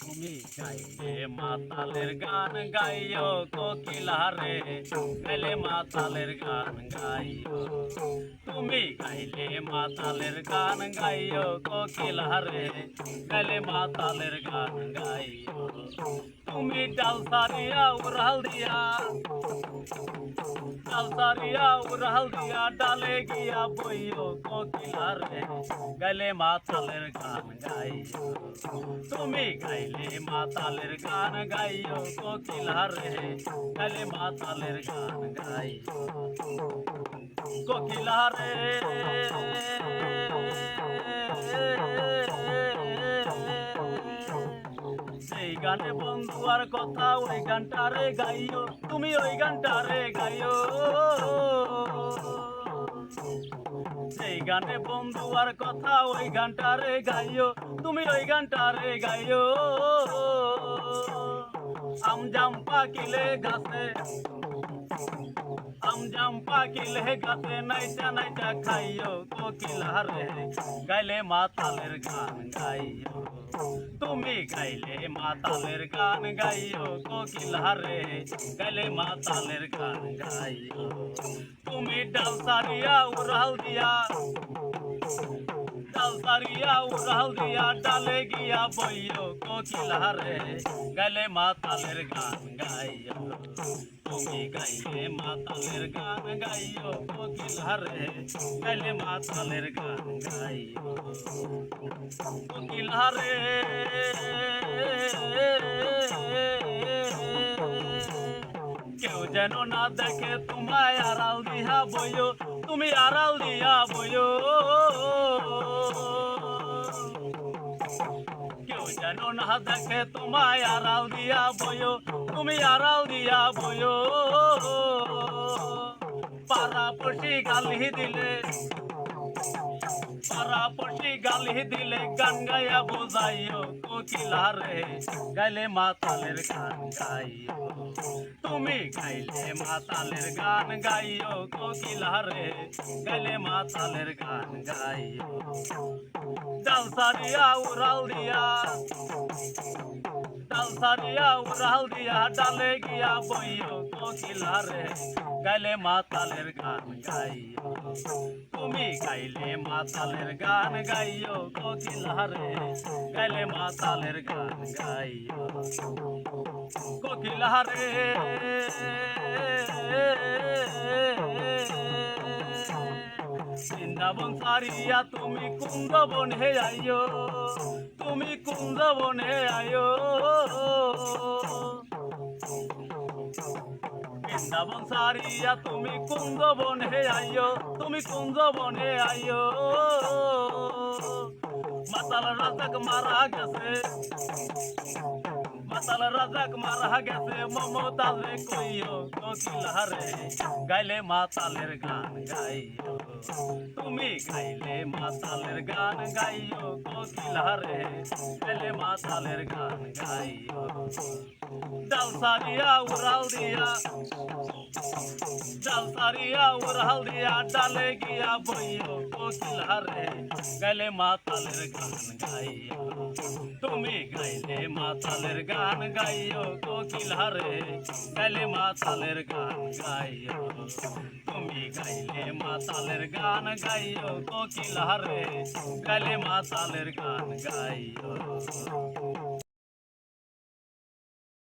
তুমি গাইলে মাতালের গান গাইও কোকিলা রে, গাইলে মাতালের গান গাইও। তুমি গাইলে মাতালের গান গাইও কোকিলা রে, গাইলে মাতালের গান গাইও। তুমি ডাল সারিয়া উড়াল দিয়া, ডাল সারিয়া উড়াল দিয়া ডালে গিয়া বইও কোকিলা রে, গাইলে মাতালের গান গাইও। তুমি গাইলে মাতালের গান গাইও কোকিলা রে, গাইলে মাতালের গান গাইও কোকিলা রে। সেই গানে বন্ধু আর কথা ওই গানটারে গাইও, তুমি ওই গানটারে গাইও। সেই গানে বন্ধু আর কথা ওই গানটারে গাইও, তুমি ওই গানটারে গাইও। আমজাম পাকিলে গাছে, আমজাম পাকিলে গাছে নাইটা নাইটা খাইও কোকিলা রে, গাইলে মাতালের গান গাইও। তুমি গাইলে মাতালের গান গাইও কোকিলা রে, গাইলে মাতালের গান গাইও। তুমি ডাল সারিয়া উড়াল দিয়া, ডাল সারিয়া উড়াল দিয়া ডালে গিয়া বইও কোকিলা রে, গাইলে মাতালের গান গাইও। তুমি গাইলে মাতালের গান গাইও কোকিলা রে, গাইলে মাতালের গান গাইও কোকিলা রে। কেউ যেন না দেখে তোমায় আড়াল দিয়া বইও, তুমি আড়াল দিয়া বইও। কেউ যেন না দেখে তোমায় আড়াল দিয়া বইও, তুমি আড়াল দিয়া বইও। পাড়াপড়শি গালি দিলে, পাড়াপড়শি গালি দিলে গান গাইয়া বোঝাইও কোকিলা রে, গাইলে মাতালের গান গাইও। তুমি গাইলে মাতালের গান গাইও কোকিলা রে, গাইলে মাতালের গান গাইও। ডাল সারিয়া উড়াল দিয়া, ডাল সারিয়া উড়াল দিয়া ডালে গিয়া বইও কোকিলা রে, গাইলে মাতালের গান গাইও। তুমি গাইলে মাতালের গান গাইও কোকিলা রে, গাইলে মাতালের গান গাইও কোকিলা রে। বৃন্দাবন সারিয়া তুমি কুঞ্জবনে আইও, তুমি কুঞ্জবনে আইও। বৃন্দাবন সারিয়া তুমি কুঞ্জবনে আইও, তুমি কুঞ্জবনে আইও। মাতাল রাজাক মারা গেছে, মাতাল রাজাক মারা গেছে মমতাজ রে কইও কোকিলা রে, গাইলে মাতালের গান গাইও। তুমি গাইলে মাতালের গান গাইও কোকিলা রে, গাইলে মাতালের গান গাইও। ডাল সারিয়া উড়াল দিয়া, ডাল সারিয়া উড়াল দিয়া ডালে গিয়া বইও কোকিলা রে, গাইলে মাতালের গান গাইও। তুমি গাইলে মাতালের গান গাইও কোকিলা রে, গাইলে মাতালের গান গাইও। তুমি গাইলে মাতালের গান গাইও কোকিলা রে, গাইলে মাতালের গান গাইও।